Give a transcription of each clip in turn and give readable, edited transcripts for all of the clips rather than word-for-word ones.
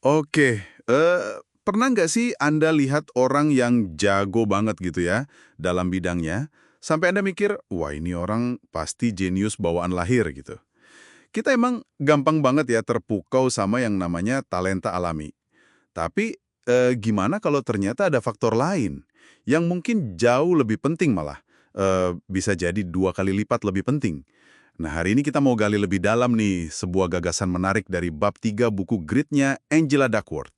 Oke, pernah nggak sih Anda lihat orang yang jago banget gitu ya dalam bidangnya, sampai Anda mikir, wah ini orang pasti jenius bawaan lahir gitu. Kita emang gampang banget ya terpukau sama yang namanya talenta alami. Tapi gimana kalau ternyata ada faktor lain yang mungkin jauh lebih penting malah, bisa jadi 2 kali lipat lebih penting. Nah, hari ini kita mau gali lebih dalam nih sebuah gagasan menarik dari bab 3 buku Grit-nya Angela Duckworth.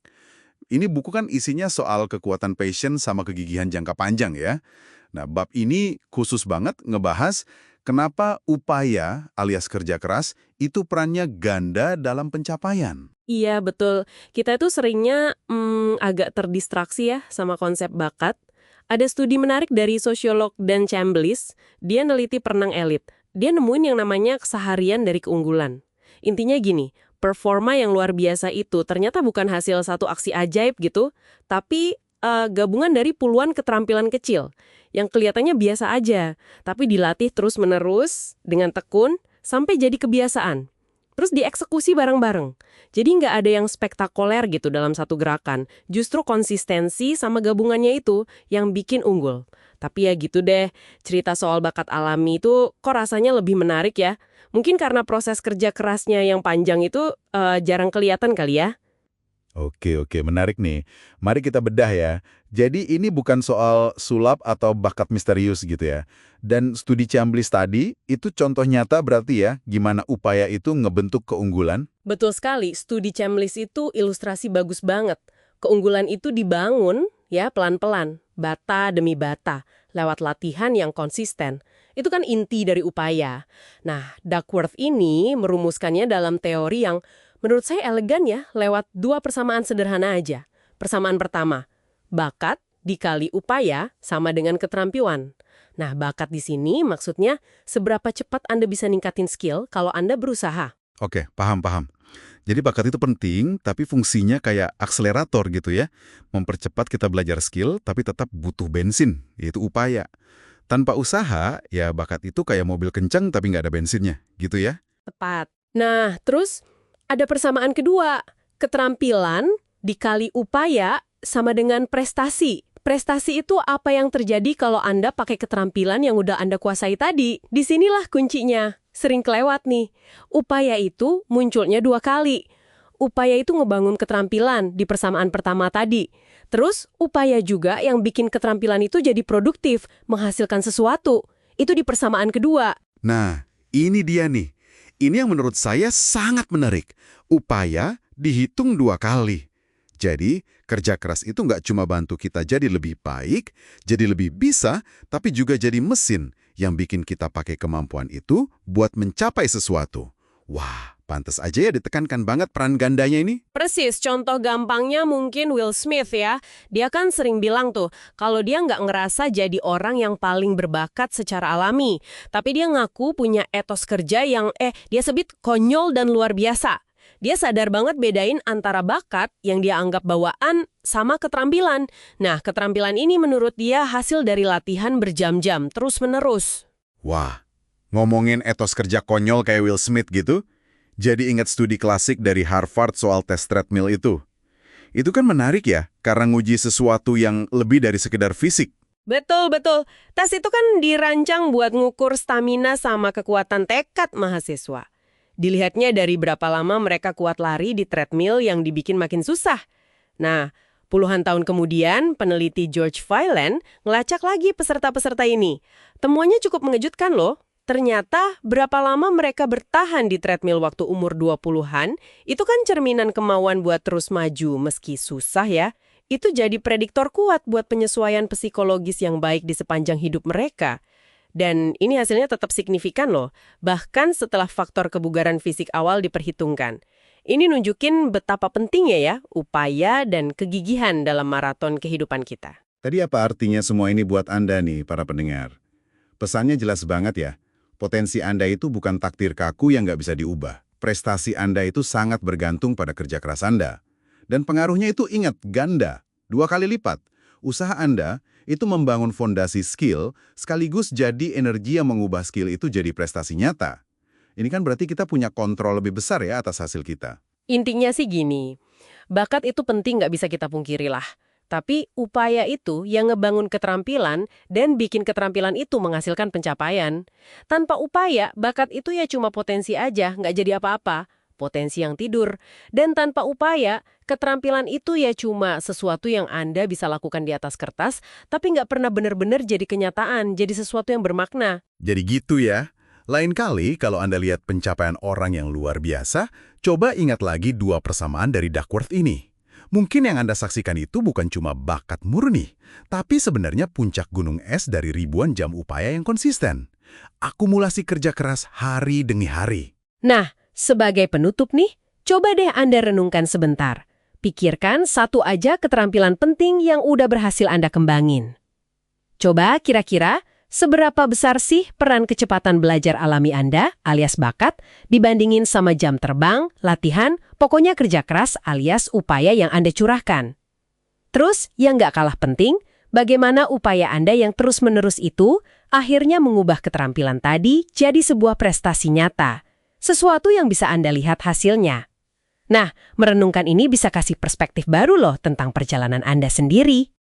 Ini buku kan isinya soal kekuatan passion sama kegigihan jangka panjang ya. Nah, bab ini khusus banget ngebahas kenapa upaya alias kerja keras itu perannya ganda dalam pencapaian. Iya, betul. Kita itu seringnya agak terdistraksi ya sama konsep bakat. Ada studi menarik dari sosiolog Dan Chambliss, dia neliti perenang elit. Dia nemuin yang namanya keseharian dari keunggulan. Intinya gini, performa yang luar biasa itu ternyata bukan hasil satu aksi ajaib gitu, tapi gabungan dari puluhan keterampilan kecil yang kelihatannya biasa aja, tapi dilatih terus-menerus dengan tekun sampai jadi kebiasaan. Terus dieksekusi bareng-bareng. Jadi nggak ada yang spektakuler gitu dalam satu gerakan. Justru konsistensi sama gabungannya itu yang bikin unggul. Tapi ya gitu deh, cerita soal bakat alami itu kok rasanya lebih menarik ya. Mungkin karena proses kerja kerasnya yang panjang itu jarang kelihatan kali ya. Oke, menarik nih. Mari kita bedah ya. Jadi ini bukan soal sulap atau bakat misterius gitu ya. Dan studi Chambliss tadi, itu contoh nyata berarti ya, gimana upaya itu ngebentuk keunggulan? Betul sekali, studi Chambliss itu ilustrasi bagus banget. Keunggulan itu dibangun ya pelan-pelan, bata demi bata, lewat latihan yang konsisten. Itu kan inti dari upaya. Nah, Duckworth ini merumuskannya dalam teori yang menurut saya elegan ya, lewat dua persamaan sederhana aja. Persamaan pertama, bakat dikali upaya sama dengan keterampilan. Nah, bakat di sini maksudnya seberapa cepat Anda bisa ningkatin skill kalau Anda berusaha. Oke, paham. Jadi bakat itu penting, tapi fungsinya kayak akselerator gitu ya. Mempercepat kita belajar skill, tapi tetap butuh bensin, yaitu upaya. Tanpa usaha, ya bakat itu kayak mobil kencang tapi nggak ada bensinnya, gitu ya. Tepat. Nah, terus ada persamaan kedua. Keterampilan dikali upaya sama dengan prestasi. Prestasi itu apa yang terjadi kalau Anda pakai keterampilan yang udah Anda kuasai tadi. Disinilah kuncinya. Sering kelewat nih. Upaya itu munculnya 2 kali. Upaya itu ngebangun keterampilan di persamaan pertama tadi. Terus upaya juga yang bikin keterampilan itu jadi produktif, menghasilkan sesuatu. Itu di persamaan kedua. Nah, ini dia nih. Ini yang menurut saya sangat menarik. Upaya dihitung 2 kali. Jadi, kerja keras itu nggak cuma bantu kita jadi lebih baik, jadi lebih bisa, tapi juga jadi mesin yang bikin kita pakai kemampuan itu buat mencapai sesuatu. Wah, pantas aja ya ditekankan banget peran gandanya ini. Persis, contoh gampangnya mungkin Will Smith ya. Dia kan sering bilang tuh, kalau dia nggak ngerasa jadi orang yang paling berbakat secara alami. Tapi dia ngaku punya etos kerja yang, dia sebut konyol dan luar biasa. Dia sadar banget bedain antara bakat yang dia anggap bawaan sama keterampilan. Nah, keterampilan ini menurut dia hasil dari latihan berjam-jam, terus-menerus. Wah, ngomongin etos kerja konyol kayak Will Smith gitu, jadi ingat studi klasik dari Harvard soal tes treadmill itu. Itu kan menarik ya, karena nguji sesuatu yang lebih dari sekedar fisik. Betul. Tes itu kan dirancang buat ngukur stamina sama kekuatan tekad mahasiswa. Dilihatnya dari berapa lama mereka kuat lari di treadmill yang dibikin makin susah. Nah, puluhan tahun kemudian, peneliti George Phelan ngelacak lagi peserta-peserta ini. Temuannya cukup mengejutkan loh. Ternyata berapa lama mereka bertahan di treadmill waktu umur 20-an, itu kan cerminan kemauan buat terus maju meski susah ya. Itu jadi prediktor kuat buat penyesuaian psikologis yang baik di sepanjang hidup mereka. Dan ini hasilnya tetap signifikan loh, bahkan setelah faktor kebugaran fisik awal diperhitungkan. Ini nunjukin betapa pentingnya ya upaya dan kegigihan dalam maraton kehidupan kita. Tadi apa artinya semua ini buat Anda nih, para pendengar? Pesannya jelas banget ya. Potensi Anda itu bukan takdir kaku yang nggak bisa diubah. Prestasi Anda itu sangat bergantung pada kerja keras Anda. Dan pengaruhnya itu ingat, ganda. 2 kali lipat. Usaha Anda itu membangun fondasi skill, sekaligus jadi energi yang mengubah skill itu jadi prestasi nyata. Ini kan berarti kita punya kontrol lebih besar ya atas hasil kita. Intinya sih gini, Bakat itu penting nggak bisa kita pungkiri lah. Tapi upaya itu yang ngebangun keterampilan dan bikin keterampilan itu menghasilkan pencapaian. Tanpa upaya, bakat itu ya cuma potensi aja, nggak jadi apa-apa. Potensi yang tidur. Dan tanpa upaya, keterampilan itu ya cuma sesuatu yang Anda bisa lakukan di atas kertas, tapi nggak pernah benar-benar jadi kenyataan, jadi sesuatu yang bermakna. Jadi gitu ya. Lain kali kalau Anda lihat pencapaian orang yang luar biasa, coba ingat lagi dua persamaan dari Duckworth ini. Mungkin yang Anda saksikan itu bukan cuma bakat murni, tapi sebenarnya puncak gunung es dari ribuan jam upaya yang konsisten. Akumulasi kerja keras hari demi hari. Nah, sebagai penutup nih, coba deh Anda renungkan sebentar. Pikirkan satu aja keterampilan penting yang udah berhasil Anda kembangin. Coba kira-kira seberapa besar sih peran kecepatan belajar alami Anda, alias bakat, dibandingin sama jam terbang, latihan, pokoknya kerja keras alias upaya yang Anda curahkan. Terus, yang nggak kalah penting, bagaimana upaya Anda yang terus-menerus itu akhirnya mengubah keterampilan tadi jadi sebuah prestasi nyata. Sesuatu yang bisa Anda lihat hasilnya. Nah, merenungkan ini bisa kasih perspektif baru loh tentang perjalanan Anda sendiri.